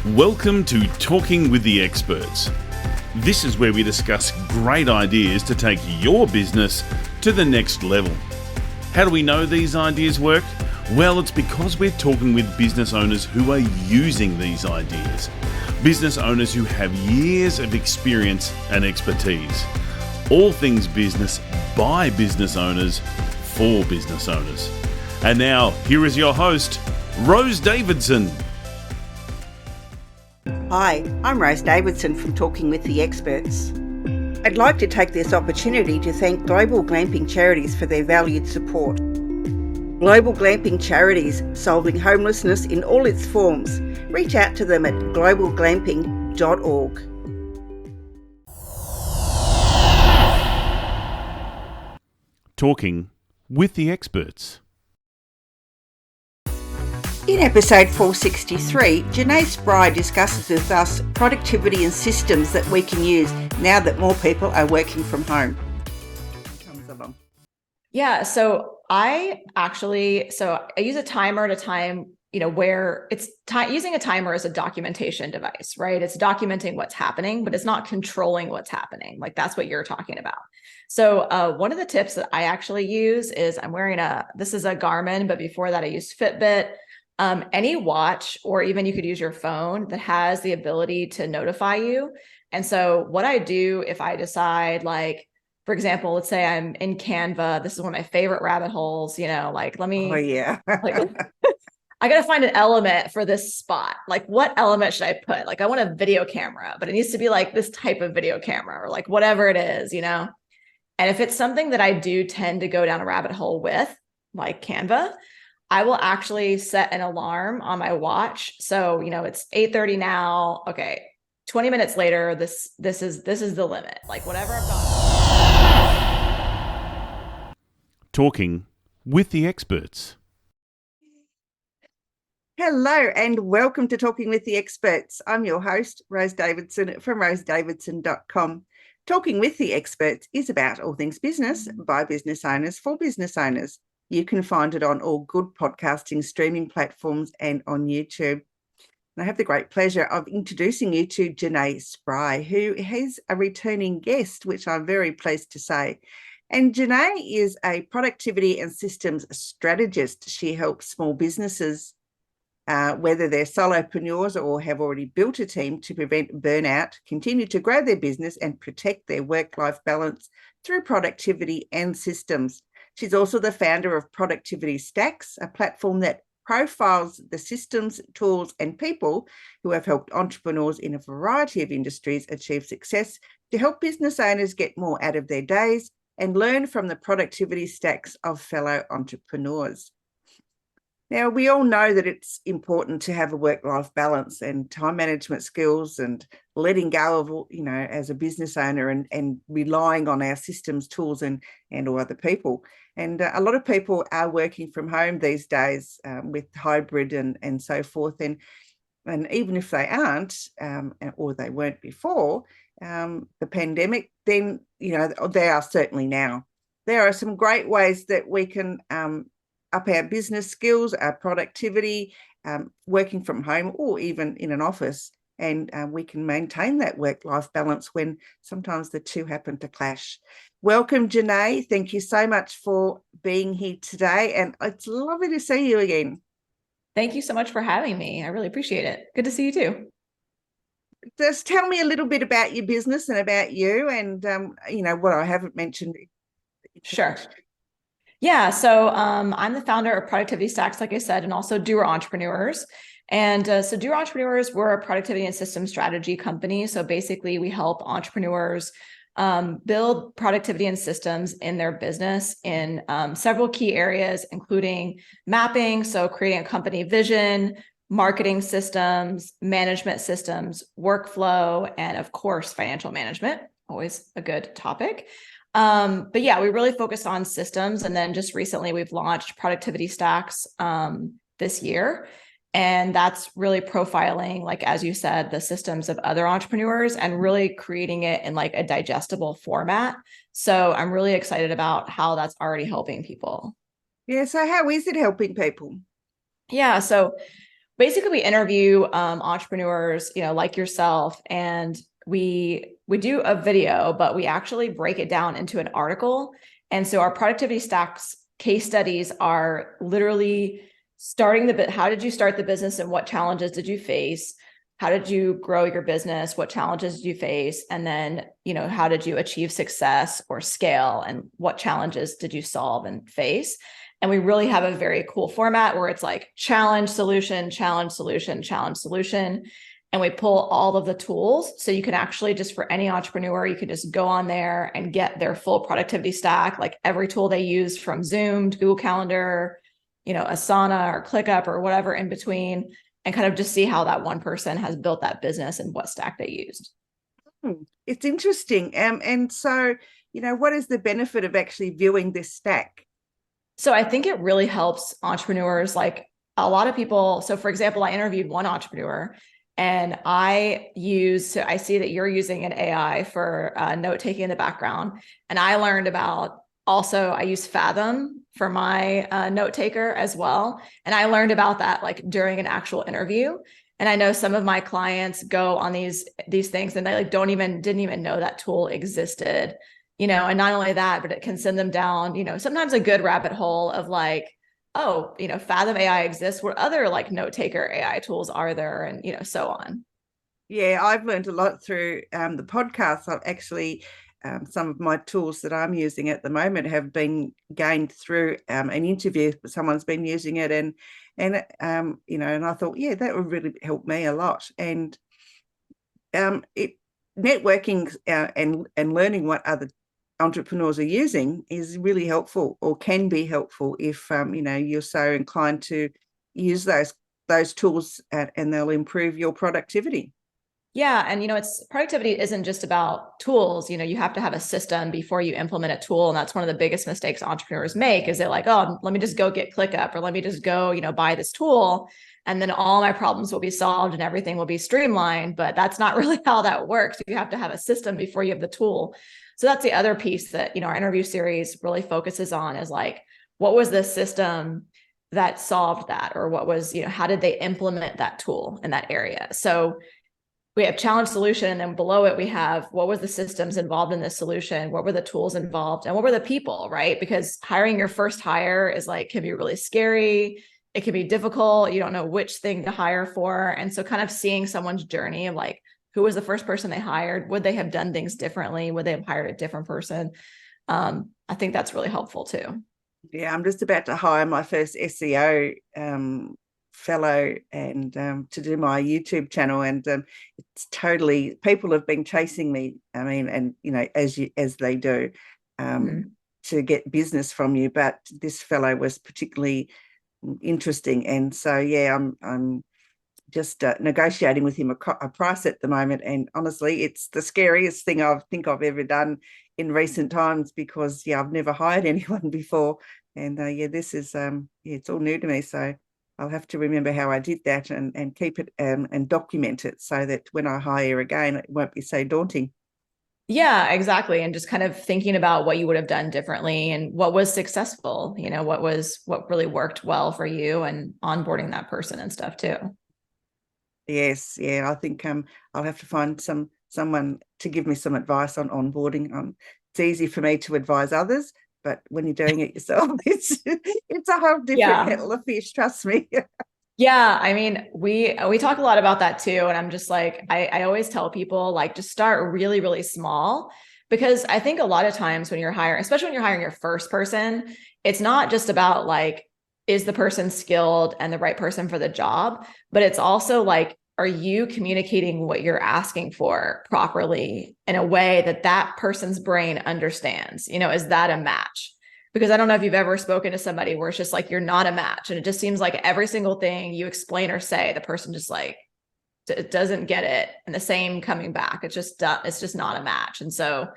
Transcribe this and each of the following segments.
Welcome to Talking with the Experts. This is where we discuss great ideas to take your business to the next level. How do we know these ideas work? Well, it's because we're talking with business owners who are using these ideas. Business owners who have years of experience and expertise. All things business by business owners for business owners. And now, here is your host, Rose Davidson. Hi, I'm Rose Davidson from Talking with the Experts. I'd like to take this opportunity to thank Global Glamping Charities for their valued support. Global Glamping Charities, solving homelessness in all its forms. Reach out to them at globalglamping.org. Talking with the Experts. In episode 463, Jenae Spry discusses with us productivity and systems that we can use now that more people are working from home. Yeah, so I use a timer to time, where it's using a timer as a documentation device, right? It's documenting what's happening, but it's not controlling what's happening. Like that's what you're talking about. So one of the tips that I actually use is I'm wearing this is a Garmin, but before that I used Fitbit. Any watch, or even you could use your phone that has the ability to notify you. And so what I do if I decide, like, for example, let's say I'm in Canva, this is one of my favorite rabbit holes, let me, I got to find an element for this spot. Like, what element should I put? Like, I want a video camera, but it needs to be like this type of video camera or like whatever it is, And if it's something that I do tend to go down a rabbit hole with, like Canva, I will actually set an alarm on my watch. So, it's 8:30 now. Okay. 20 minutes later, this is the limit. Like whatever I've got. Talking with the Experts. Hello and welcome to Talking with the Experts. I'm your host, Rose Davidson from rosedavidson.com. Talking with the Experts is about all things business by business owners for business owners. You can find it on all good podcasting streaming platforms and on YouTube. And I have the great pleasure of introducing you to Jenae Spry, who is a returning guest, which I'm very pleased to say. And Jenae is a productivity and systems strategist. She helps small businesses, whether they're solopreneurs or have already built a team, to prevent burnout, continue to grow their business and protect their work-life balance through productivity and systems. She's also the founder of Productivity Stacks, a platform that profiles the systems, tools, and people who have helped entrepreneurs in a variety of industries achieve success to help business owners get more out of their days and learn from the productivity stacks of fellow entrepreneurs. Now, we all know that it's important to have a work-life balance and time management skills and letting go of, as a business owner and relying on our systems, tools and or other people. And a lot of people are working from home these days with hybrid and so forth. And even if they aren't, or they weren't before the pandemic, then, they are certainly now. There are some great ways that we can up our business skills, our productivity, working from home or even in an office. And we can maintain that work-life balance when sometimes the two happen to clash. Welcome, Jenae. Thank you so much for being here today. And it's lovely to see you again. Thank you so much for having me. I really appreciate it. Good to see you too. Just tell me a little bit about your business and about you and, what I haven't mentioned. Sure. Yeah, so I'm the founder of Productivity Stacks, like I said, and also Doer Entrepreneurs. And so Doer Entrepreneurs, we're a productivity and systems strategy company. So basically, we help entrepreneurs build productivity and systems in their business in several key areas, including mapping, so creating a company vision, marketing systems, management systems, workflow, and of course, financial management, always a good topic. But yeah, we really focused on systems. And then just recently we've launched Productivity Stacks this year. And that's really profiling, like, as you said, the systems of other entrepreneurs and really creating it in like a digestible format. So I'm really excited about how that's already helping people. Yeah. So how is it helping people? Yeah. So Basically, we interview entrepreneurs, like yourself, and we do a video, but we actually break it down into an article. And so our productivity stacks case studies are literally starting the bit. How did you start the business and what challenges did you face? How did you grow your business? What challenges did you face? And then, how did you achieve success or scale? And what challenges did you solve and face? And we really have a very cool format where it's like challenge, solution, challenge, solution, challenge, solution. And we pull all of the tools. So you can actually just, for any entrepreneur, you can just go on there and get their full productivity stack, like every tool they use, from Zoom to Google Calendar, Asana or ClickUp or whatever in between, and kind of just see how that one person has built that business and what stack they used. It's interesting. And so, what is the benefit of actually viewing this stack? So I think it really helps entrepreneurs, like a lot of people. So for example, I interviewed one entrepreneur, and I see that you're using an AI for note-taking in the background. And I learned about, also, I use Fathom for my note taker as well. And I learned about that like during an actual interview. And I know some of my clients go on these things and they like didn't even know that tool existed, and not only that, but it can send them down, sometimes a good rabbit hole of like, oh, Fathom AI exists. What other like note taker AI tools are there? And, so on. Yeah, I've learned a lot through the podcast. I've actually, some of my tools that I'm using at the moment have been gained through an interview. Someone's been using it, and and I thought, yeah, that would really help me a lot. And networking and learning what other entrepreneurs are using is really helpful, or can be helpful, if you're so inclined to use those tools, and they'll improve your productivity. Yeah. And, productivity isn't just about tools. You have to have a system before you implement a tool. And that's one of the biggest mistakes entrepreneurs make, is they're like, oh, let me just go get ClickUp, or let me just go, buy this tool, and then all my problems will be solved and everything will be streamlined. But that's not really how that works. You have to have a system before you have the tool. So that's the other piece that, our interview series really focuses on, is like, what was the system that solved that? Or what was, how did they implement that tool in that area? So we have challenge, solution, and then below it, we have what was the systems involved in this solution? What were the tools involved? And what were the people, right? Because hiring your first hire is like, can be really scary. It can be difficult. You don't know which thing to hire for. And so kind of seeing someone's journey of like, who was the first person they hired? Would they have done things differently? Would they have hired a different person? I think that's really helpful too. Yeah, I'm just about to hire my first SEO fellow, and to do my YouTube channel, and it's totally, people have been chasing me, I mean, and as they do, to get business from you, but this fellow was particularly interesting. And so yeah, I'm just negotiating with him a price at the moment, and honestly, it's the scariest thing I think I've ever done in recent times, because I've never hired anyone before, and this is it's all new to me. So I'll have to remember how I did that, and keep it and document it, so that when I hire again, it won't be so daunting. Yeah, exactly. And just kind of thinking about what you would have done differently and what was successful, what really worked well for you, and onboarding that person and stuff too. Yes, yeah, I think I'll have to find someone to give me some advice on onboarding. It's easy for me to advise others, but when you're doing it yourself, it's a whole different kettle of fish, trust me. Yeah, I mean, we talk a lot about that too. And I'm just like, I always tell people, like, just start really, really small, because I think a lot of times when you're hiring, especially when you're hiring your first person, it's not just about like, is the person skilled and the right person for the job, but it's also like, are you communicating what you're asking for properly in a way that that person's brain understands? Is that a match? Because I don't know if you've ever spoken to somebody where it's just like, you're not a match. And it just seems like every single thing you explain or say, the person just like, it doesn't get it. And the same coming back, it's just not a match. And so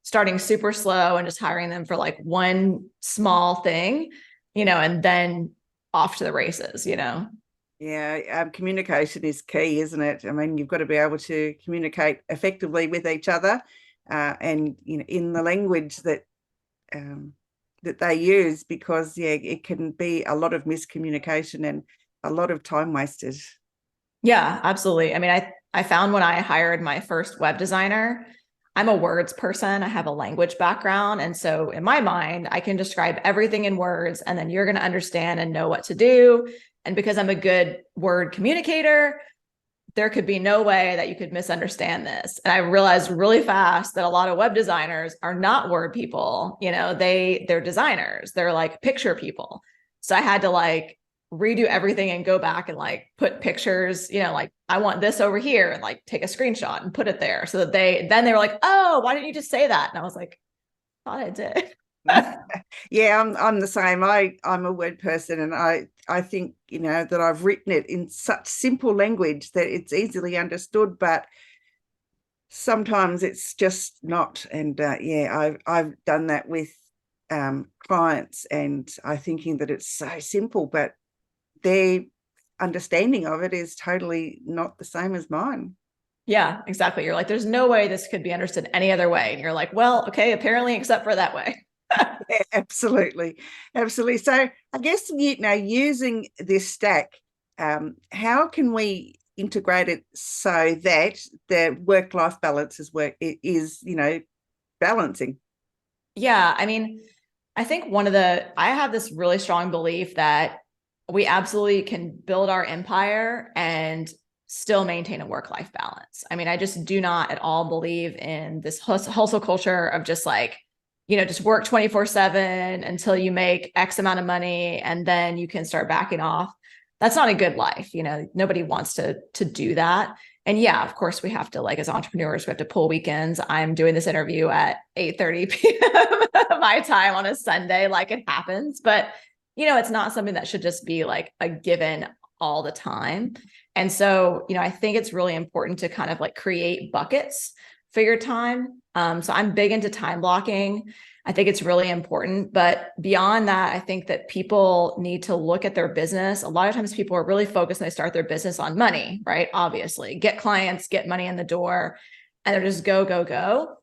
starting super slow and just hiring them for like one small thing, and then off to the races, Yeah, communication is key, isn't it? I mean, you've got to be able to communicate effectively with each other, and in the language that they use, because it can be a lot of miscommunication, a lot of time wasted. Yeah, absolutely. I mean, I found when I hired my first web designer, I'm a words person. I have a language background. And so in my mind, I can describe everything in words, and then you're going to understand and know what to do. And because I'm a good word communicator, there could be no way that you could misunderstand this. And I realized really fast that a lot of web designers are not word people. They're designers. They're like picture people. So I had to like redo everything and go back and like put pictures, like I want this over here, and like take a screenshot and put it there, so that they were like, oh, why didn't you just say that? And I was like, thought I did. Yeah, I'm the same. I'm a word person, and I think that I've written it in such simple language that it's easily understood, but sometimes it's just not. And I've done that with clients, and I'm thinking that it's so simple, but their understanding of it is totally not the same as mine. Yeah, exactly. You're like, there's no way this could be understood any other way. And you're like, well, okay, apparently, except for that way. Yeah, absolutely. So I guess, using this stack, how can we integrate it so that the work-life balance is balancing? Yeah. I mean, I think I have this really strong belief that we absolutely can build our empire and still maintain a work-life balance. I mean, I just do not at all believe in this hustle culture of just like, just work 24/7 until you make X amount of money and then you can start backing off. That's not a good life. Nobody wants to do that. And yeah, of course we have to, like, as entrepreneurs, we have to pull weekends. I'm doing this interview at 8:30 p.m. my time on a Sunday, like it happens, but it's not something that should just be like a given all the time. And so, I think it's really important to kind of like create buckets for your time. So I'm big into time blocking. I think it's really important. But beyond that, I think that people need to look at their business. A lot of times people are really focused when they start their business on money, right? Obviously, get clients, get money in the door, and they're just go, go, go.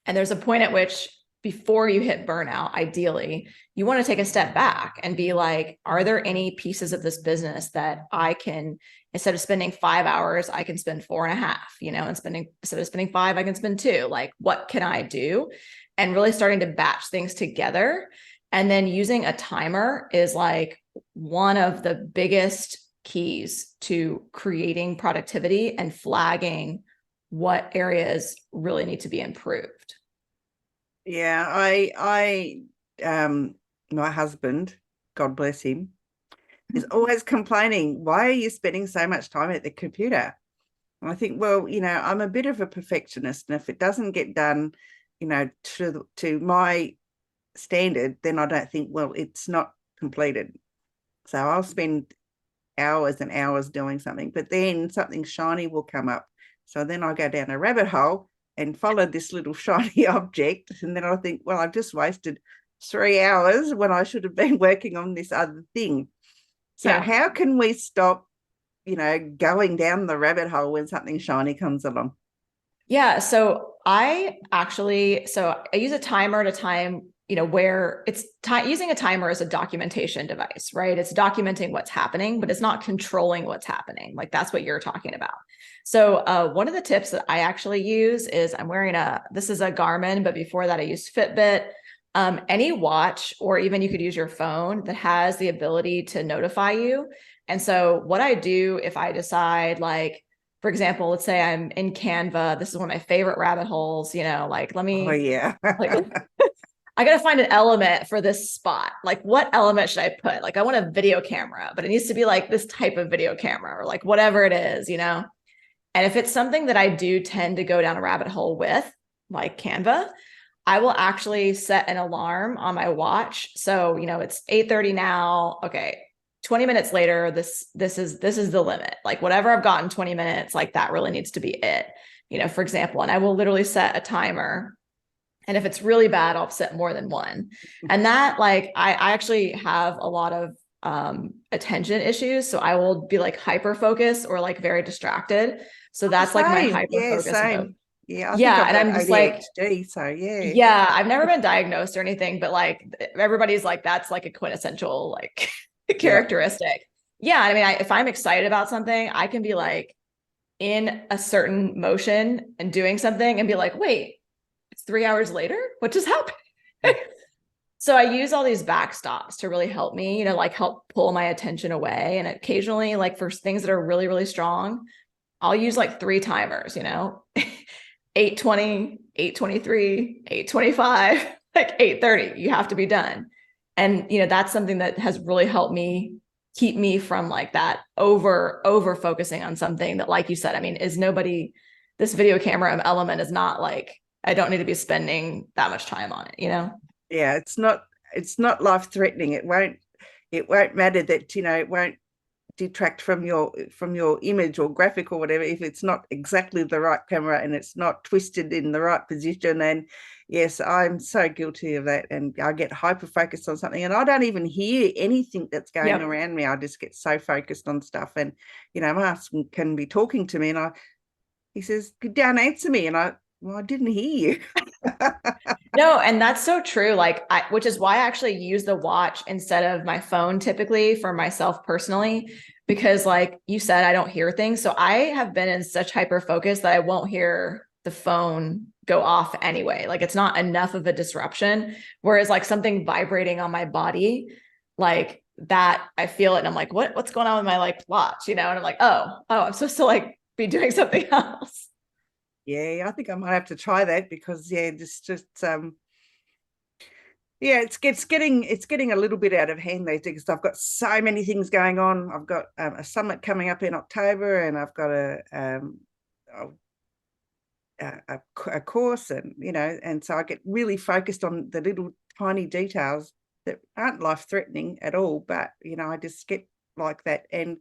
And there's a point at which, before you hit burnout, ideally, you want to take a step back and be like, are there any pieces of this business that I can, instead of spending 5 hours, I can spend 4.5, and instead of spending 5, I can spend 2. Like, what can I do? And really starting to batch things together. And then using a timer is like one of the biggest keys to creating productivity and flagging what areas really need to be improved. Yeah, my husband, God bless him, is always complaining, why are you spending so much time at the computer? And I think, well, I'm a bit of a perfectionist, and if it doesn't get done, to my standard, then I don't think, well, it's not completed. So I'll spend hours and hours doing something, but then something shiny will come up. So then I go down a rabbit hole and follow this little shiny object. And then I think, well, I've just wasted 3 hours when I should have been working on this other thing. So How can we stop, going down the rabbit hole when something shiny comes along? Yeah. So I use a timer to time, where it's using a timer as a documentation device, right? It's documenting what's happening, but it's not controlling what's happening. Like, that's what you're talking about. So one of the tips that I actually use is, I'm wearing this is a Garmin, but before that I used Fitbit. Any watch, or even you could use your phone, that has the ability to notify you. And so what I do, if I decide, like, for example, let's say I'm in Canva, this is one of my favorite rabbit holes, like, let me, oh yeah. I got to find an element for this spot. Like, what element should I put? Like, I want a video camera, but it needs to be like this type of video camera, or like whatever it is, And if it's something that I do tend to go down a rabbit hole with, like Canva, I will actually set an alarm on my watch. So, it's 8:30 now. Okay, 20 minutes later, this is the limit. Like, whatever I've got in 20 minutes, like, that really needs to be it. For example, and I will literally set a timer. And if it's really bad, I'll set more than one. And that, like, I actually have a lot of attention issues. So I will be like hyper focused or like very distracted. So that's like my hyper focus mode. Yeah, I think and I'm just like, so yeah. I've never been diagnosed or anything, but like, everybody's like, that's like a quintessential like characteristic. Yeah. I mean, if I'm excited about something, I can be like in a certain motion and doing something and be like, wait, it's 3 hours later. What just happened? So I use all these backstops to really help me, like help pull my attention away. And occasionally, like for things that are really, really strong, I'll use like 3 timers, 8:20, 8:23, 8:25, like 8:30, you have to be done. And, that's something that has really helped me keep me from like that over focusing on something that, like you said, I mean, this video camera element is not like, I don't need to be spending that much time on it, Yeah, it's not life threatening. It won't matter that, it won't detract from your image or graphic or whatever if it's not exactly the right camera and it's not twisted in the right position. And yes, I'm so guilty of that, and I get hyper focused on something and I don't even hear anything that's going around me. I just get so focused on stuff. And my husband can be talking to me and he says, "Go down, answer me," and I didn't hear you. No, and that's so true. Like, which is why I actually use the watch instead of my phone typically for myself personally, because like you said, I don't hear things. So I have been in such hyper focus that I won't hear the phone go off anyway. Like it's not enough of a disruption. Whereas like something vibrating on my body, like that, I feel it. And I'm like, what's going on with my like watch, and I'm like, oh, I'm supposed to like be doing something else. Yeah, I think I might have to try that because it's getting a little bit out of hand these days. I've got so many things going on. I've got a summit coming up in October, and I've got a course, and and so I get really focused on the little tiny details that aren't life threatening at all, but I just get like that, and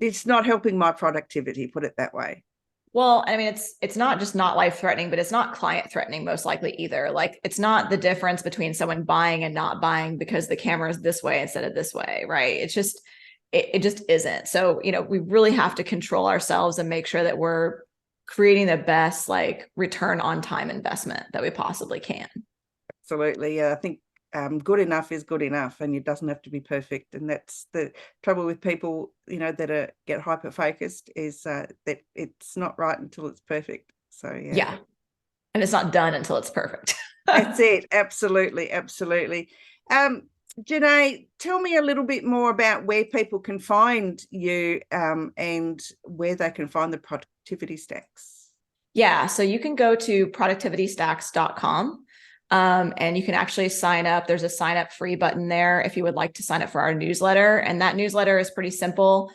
it's not helping my productivity, put it that way. Well, I mean, it's not just not life threatening, but it's not client threatening most likely either. Like it's not the difference between someone buying and not buying because the camera is this way instead of this way, right? It's just, it just isn't. So, we really have to control ourselves and make sure that we're creating the best like return on time investment that we possibly can. Absolutely. Yeah, I think good enough is good enough, and it doesn't have to be perfect. And that's the trouble with people, that get hyper focused, is that it's not right until it's perfect. So yeah, and it's not done until it's perfect. That's it. Absolutely. Jenae, tell me a little bit more about where people can find you and where they can find the productivity stacks. Yeah, so you can go to productivitystacks.com. And you can actually sign up. There's a sign up free button there if you would like to sign up for our newsletter. And that newsletter is pretty simple.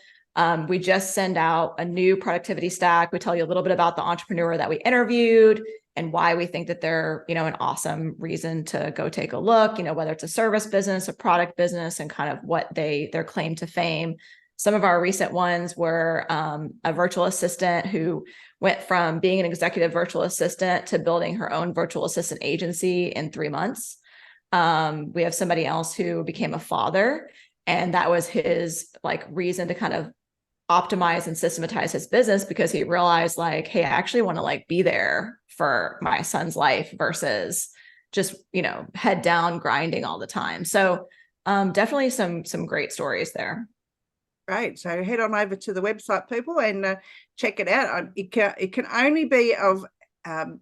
We just send out a new productivity stack. We tell you a little bit about the entrepreneur that we interviewed and why we think that they're, an awesome reason to go take a look, whether it's a service business, a product business, and kind of what their claim to fame. Some of our recent ones were a virtual assistant who went from being an executive virtual assistant to building her own virtual assistant agency in 3 months. We have somebody else who became a father, and that was his like reason to kind of optimize and systematize his business, because he realized like, hey, I actually want to like be there for my son's life versus just, head down grinding all the time. So definitely some great stories there. Right. So head on over to the website, people, and check it out. It can only be of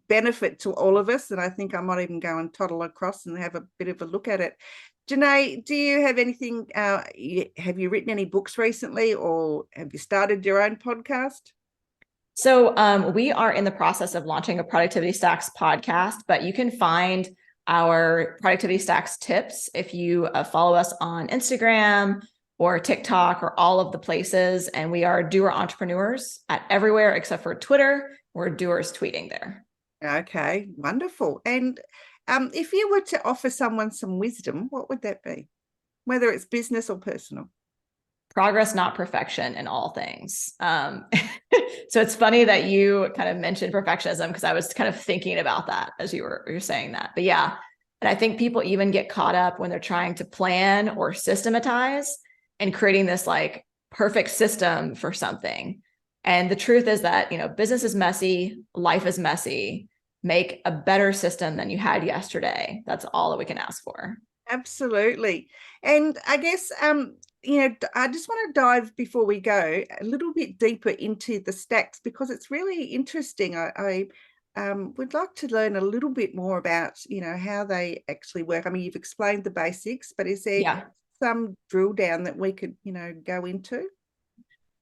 benefit to all of us. And I think I might even go and toddle across and have a bit of a look at it. Jenae, do you have anything? Have you written any books recently, or have you started your own podcast? So we are in the process of launching a Productivity Stacks podcast, but you can find our Productivity Stacks tips if you follow us on Instagram or TikTok or all of the places. And we are doer entrepreneurs at everywhere except for Twitter. We're doers tweeting there. Okay, wonderful. And if you were to offer someone some wisdom, what would that be? Whether it's business or personal? Progress, not perfection in all things. So it's funny that you kind of mentioned perfectionism, because I was kind of thinking about that as you're saying that. But yeah, and I think people even get caught up when they're trying to plan or systematize and creating this like perfect system for something. And the truth is that, business is messy, life is messy. Make a better system than you had yesterday. That's all that we can ask for. Absolutely. And I guess I just want to dive before we go a little bit deeper into the stacks because it's really interesting. I would like to learn a little bit more about, how they actually work. I mean, you've explained the basics, but is there some drill down that we could, go into?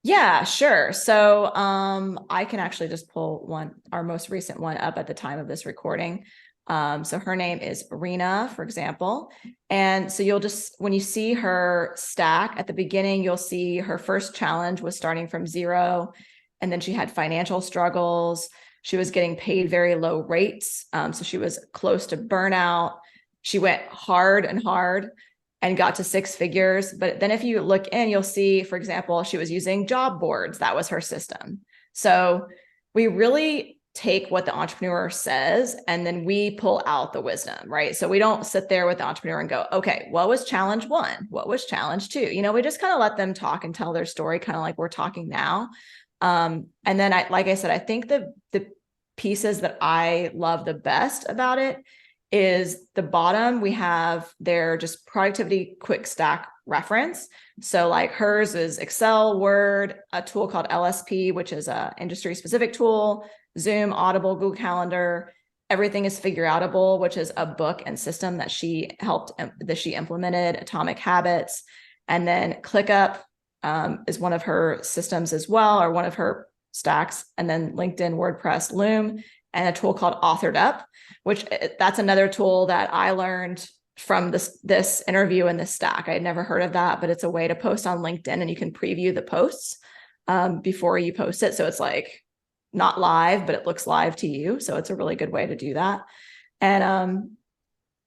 Yeah, sure. So I can actually just pull our most recent one up at the time of this recording. So her name is Rena, for example. And so you'll just, when you see her stack at the beginning, you'll see her first challenge was starting from 0. And then she had financial struggles. She was getting paid very low rates. So she was close to burnout. She went hard and got to 6 figures. But then if you look in, you'll see, for example, she was using job boards. That was her system. So we really take what the entrepreneur says and then we pull out the wisdom, right? So we don't sit there with the entrepreneur and go, okay, what was challenge 1? What was challenge 2? We just kind of let them talk and tell their story, kind of like we're talking now. And then like I said, I think the pieces that I love the best about it is the bottom, we have their just productivity quick stack reference. So like hers is Excel, Word, a tool called LSP, which is a industry specific tool, Zoom, Audible, Google Calendar. Everything is Figure Outable, which is a book and system that she implemented, Atomic Habits. And then ClickUp is one of her systems as well, or one of her stacks. And then LinkedIn, WordPress, Loom, and a tool called Authored Up, which that's another tool that I learned from this interview in this stack. I had never heard of that, but it's a way to post on LinkedIn and you can preview the posts before you post it. So it's like not live, but it looks live to you. So it's a really good way to do that. And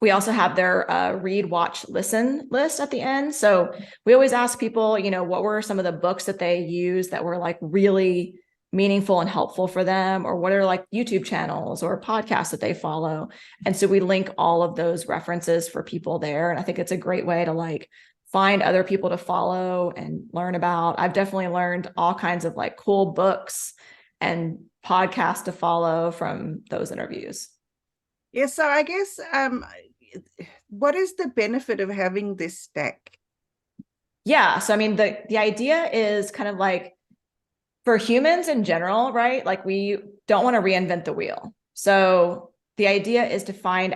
we also have their read, watch, listen list at the end. So we always ask people, what were some of the books that they use that were like really meaningful and helpful for them, or what are like YouTube channels or podcasts that they follow. And so we link all of those references for people there. And I think it's a great way to like find other people to follow and learn about. I've definitely learned all kinds of like cool books and podcasts to follow from those interviews. Yeah. So I guess, what is the benefit of having this stack? Yeah. So, I mean, the idea is kind of like, for humans in general, right? Like we don't want to reinvent the wheel. So the idea is to find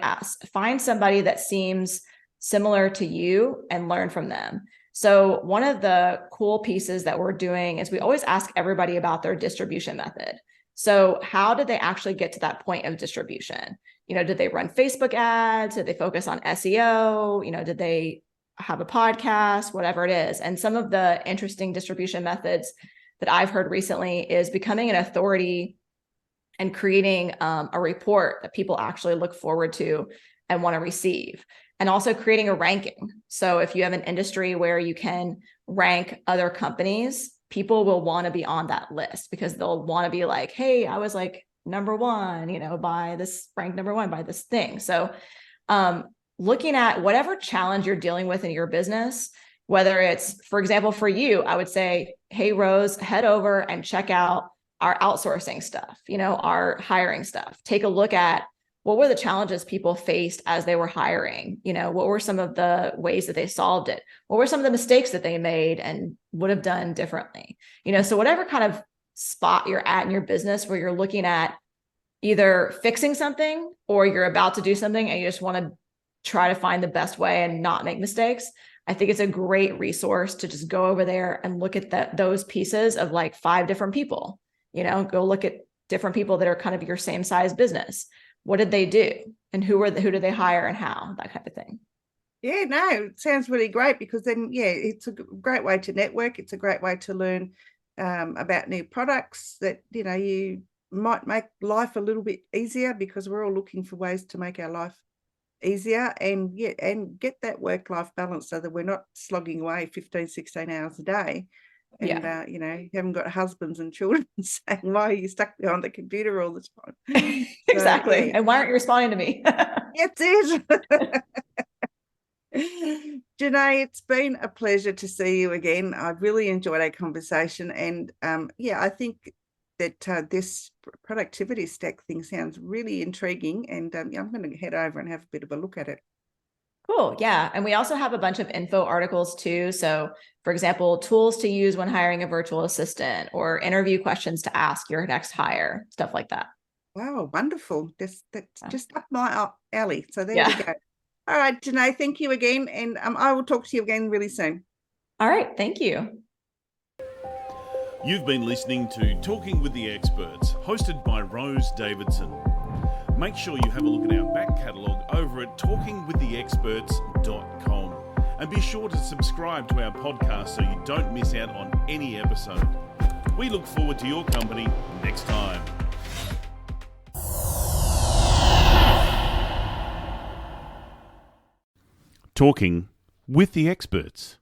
somebody that seems similar to you and learn from them. So one of the cool pieces that we're doing is we always ask everybody about their distribution method. So how did they actually get to that point of distribution? Did they run Facebook ads? Did they focus on SEO? Did they have a podcast? Whatever it is. And some of the interesting distribution methods that I've heard recently is becoming an authority and creating a report that people actually look forward to and want to receive, and also creating a ranking. So if you have an industry where you can rank other companies, people will want to be on that list because they'll want to be like, hey, I was like number 1, ranked number 1 by this thing. So looking at whatever challenge you're dealing with in your business, whether it's, for example, for you, I would say, hey, Rose, head over and check out our outsourcing stuff, our hiring stuff. Take a look at what were the challenges people faced as they were hiring? What were some of the ways that they solved it? What were some of the mistakes that they made and would have done differently? So whatever kind of spot you're at in your business where you're looking at either fixing something or you're about to do something and you just want to try to find the best way and not make mistakes, I think it's a great resource to just go over there and look at those pieces of like 5 different people, go look at different people that are kind of your same size business. What did they do? And who did they hire and how? That kind of thing. Yeah, no, it sounds really great because then, it's a great way to network. It's a great way to learn about new products that, you might make life a little bit easier because we're all looking for ways to make our life easier and get that work-life balance so that we're not slogging away 15, 16 hours a day. And, you haven't got husbands and children saying, why are you stuck behind the computer all the time? Exactly. So, yeah. And why aren't you responding to me? That's it. Jenae, it's been a pleasure to see you again. I've really enjoyed our conversation. And I think that this productivity stack thing sounds really intriguing. And I'm going to head over and have a bit of a look at it. Cool. Yeah. And we also have a bunch of info articles too. So, for example, tools to use when hiring a virtual assistant or interview questions to ask your next hire, stuff like that. Wow, wonderful. That's Yeah. just up my alley. So there Yeah. we go. All right, Jenae, thank you again. And I will talk to you again really soon. All right. Thank you. You've been listening to Talking with the Experts, hosted by Rose Davidson. Make sure you have a look at our back catalogue over at talkingwiththeexperts.com. And be sure to subscribe to our podcast so you don't miss out on any episode. We look forward to your company next time. Talking with the Experts.